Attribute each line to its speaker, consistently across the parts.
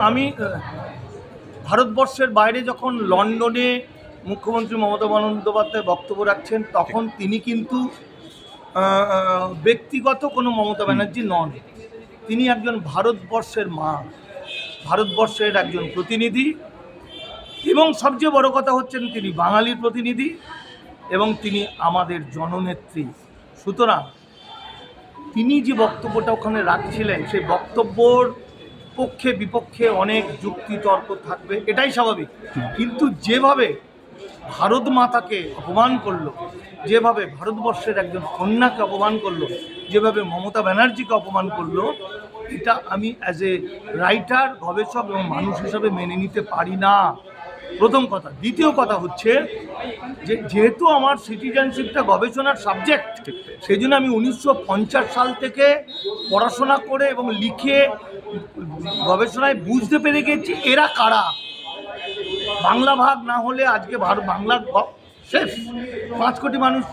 Speaker 1: আমি ভারতবর্ষের বাইরে যখন লন্ডনে মুখ্যমন্ত্রী মমতা বন্দ্যোপাধ্যায় বক্তব্য রাখছেন তখন তিনি কিন্তু ব্যক্তিগত কোনো মমতা ব্যানার্জি নন। তিনি একজন ভারতবর্ষের মা, ভারতবর্ষের একজন প্রতিনিধি এবং সবচেয়ে বড় কথা হচ্ছেন তিনি বাঙালির প্রতিনিধি এবং তিনি আমাদের জননেত্রী। সুতরাং তিনি যে বক্তব্যটা ওখানে রাখছিলেন সেই বক্তব্যর পক্ষে বিপক্ষে অনেক যুক্তি তর্ক থাকবে, এটাই স্বাভাবিক। কিন্তু যেভাবে ভারত মাতাকে অপমান করলো, যেভাবে ভারতবর্ষের একজন কন্যাকে অপমান করলো, যেভাবে মমতা ব্যানার্জিকে অপমান করলো, এটা আমি অ্যাজ এ রাইটার, গবেষক এবং মানুষ হিসাবে মেনে নিতে পারি না, প্রথম কথা। দ্বিতীয় কথা হচ্ছে যে যেহেতু আমার সিটিজেনশিপটা গবেষণার সাবজেক্ট, সেই জন্য আমি 1950 সাল থেকে পড়াশোনা করে এবং লিখে গবেষণায় বুঝতে পেরে গেছি এরা কারা। বাংলা ভাগ না হলে আজকে বাংলা শেষ। 5 কোটি মানুষ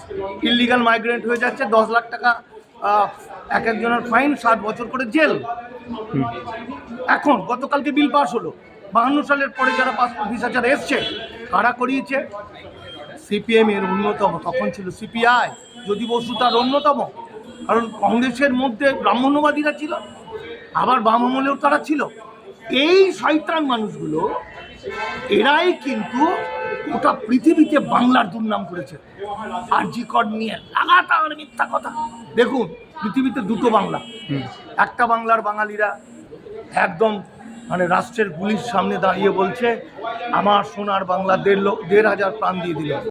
Speaker 1: ইললিগাল মাইগ্রেন্ট হয়ে যাচ্ছে, 10 লাখ টাকা এক একজনের ফাইন, 7 বছর করে জেল। এখন গতকালকে বিল পাস হলো, 52 সালের পরে যারা পাসপোর্ট ভিসা যারা এসছে কারা করিয়েছে? সিপিএম এর অন্যতম, তখন ছিল সিপিআই, জ্যোতি বসু তার অন্যতম। কারণ কংগ্রেসের মধ্যে ব্রাহ্মণ্যবাদীরা ছিল, আবার বাম আমলেও তারা ছিল। এই শয়তান মানুষগুলো এরাই কিন্তু গোটা পৃথিবীতে বাংলার দুর্নাম করেছে। আরজি কর নিয়ে লাগাতার মিথ্যা কথা। দেখুন, পৃথিবীতে দুটো বাংলা, একটা বাংলার বাঙালিরা একদম রাষ্ট্রের গুলির সামনে দাঁড়িয়ে বলছে আমার সোনার বাংলা 1,500 প্রাণ দিয়ে দিল।